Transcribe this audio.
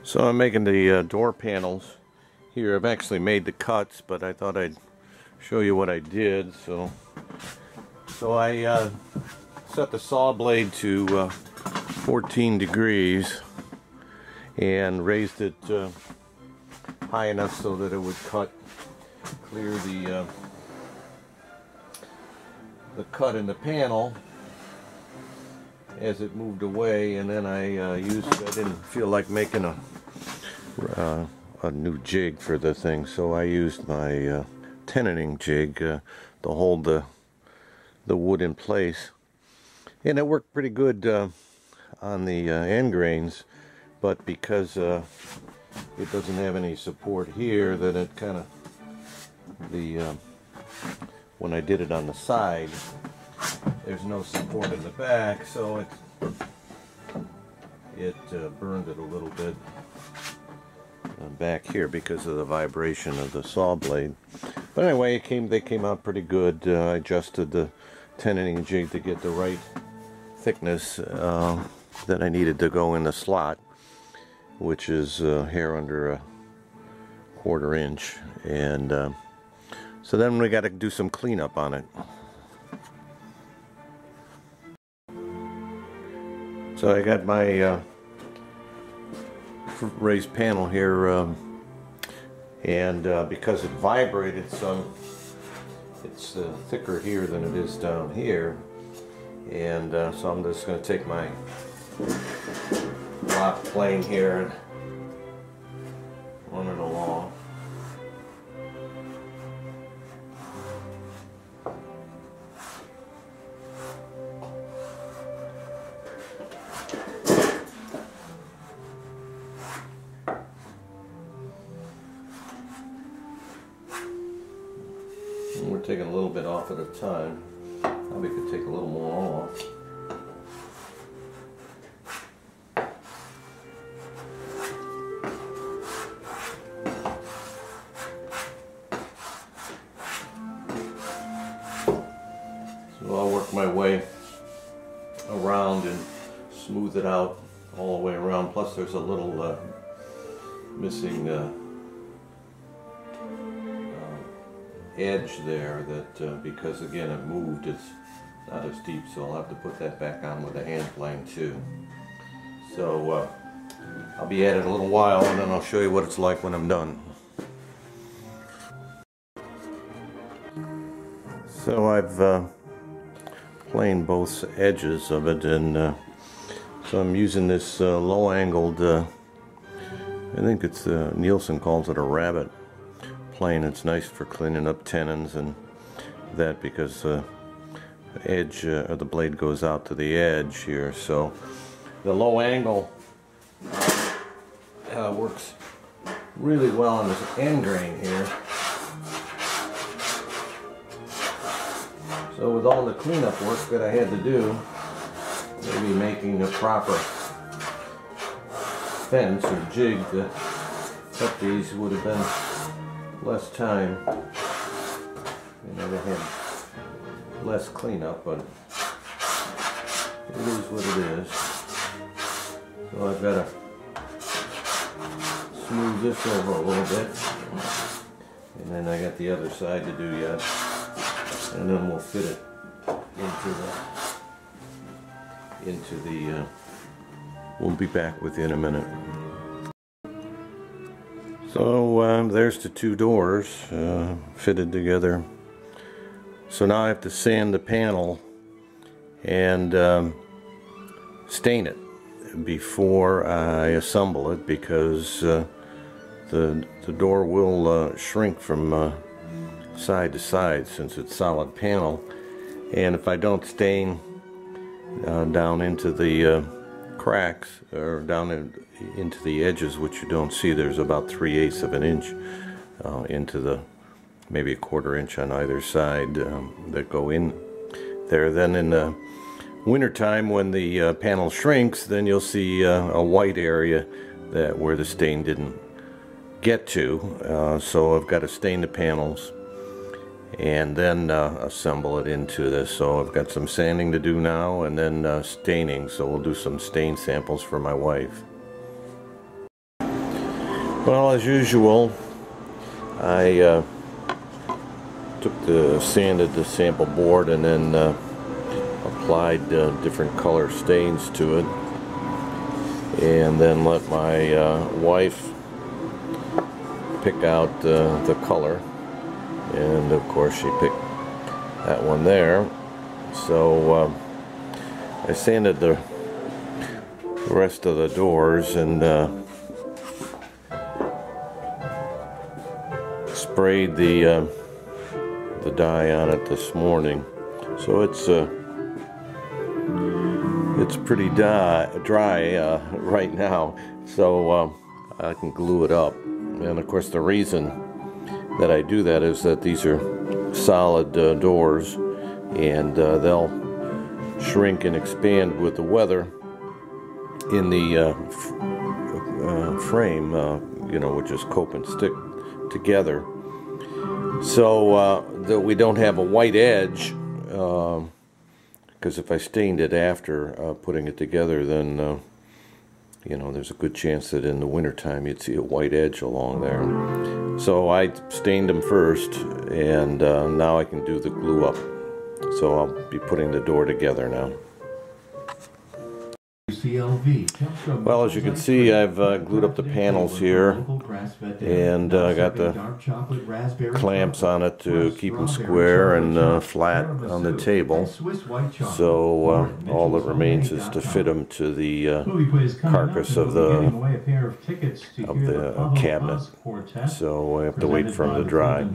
So I'm making the door panels here. I've actually made the cuts, but I thought I'd show you what I did. So I set the saw blade to 14 degrees and raised it high enough so that it would clear the cut in the panel as it moved away. And then I didn't feel like making a new jig for the thing, so I used my tenon jig to hold the wood in place, and it worked pretty good on the end grains. But because it doesn't have any support here, then it kind of when I did it on the side, there's no support in the back, so it burned it a little bit back here because of the vibration of the saw blade. But anyway, they came out pretty good. I adjusted the tenoning jig to get the right thickness that I needed to go in the slot, which is hair under a 1/4 inch. And so then we got to do some cleanup on it. So I got my raised panel here, and because it vibrated some, it's thicker here than it is down here. And so I'm just going to take my lock plane here and run it along. We're taking a little bit off at a time. Probably could take a little more off. So I'll work my way around and smooth it out all the way around. Plus there's a little missing edge there that because again it moved, it's not as deep, so I'll have to put that back on with a hand plane too. So I'll be at it a little while, and then I'll show you what it's like when I'm done. So I've planed both edges of it, and so I'm using this low angled, I think it's Nielsen calls it a rabbit plane. It's nice for cleaning up tenons and that, because the edge or the blade goes out to the edge here. So the low angle works really well on this end grain here. So with all the cleanup work that I had to do, maybe making a proper fence or jig to cut these would have been less time, and I had less cleanup, but it is what it is. So I've got to smooth this over a little bit, and then I got the other side to do yet, and then we'll fit it into the we'll be back with you in a minute. So there's the two doors fitted together. So now I have to sand the panel and stain it before I assemble it, because the door will shrink from side to side since it's solid panel. And if I don't stain down into the cracks, or down into the edges, which you don't see, there's about 3/8 of an inch into the, maybe a 1/4 inch on either side that go in there. Then in the wintertime, when the panel shrinks, then you'll see a white area where the stain didn't get to. So I've got to stain the panels and then assemble it into this. So I've got some sanding to do now, and then staining. So we'll do some stain samples for my wife. Well, as usual, I sanded the sample board and then applied different color stains to it, and then let my wife pick out the color, and of course she picked that one there. So I sanded the rest of the doors and sprayed the dye on it this morning. So it's pretty dry right now, so I can glue it up. And of course the reason that I do that is that these are solid doors, and they'll shrink and expand with the weather in the frame, you know, which is cope and stick together, so that we don't have a white edge, because if I stained it after putting it together, then you know, there's a good chance that in the wintertime you'd see a white edge along there. So I stained them first, and now I can do the glue up. So I'll be putting the door together now. Well, as you can see, I've glued up the panels here, and got the clamps on it to keep them square and flat on the table. So all that remains is to fit them to the carcass of the cabinet. So I have to wait for them to dry.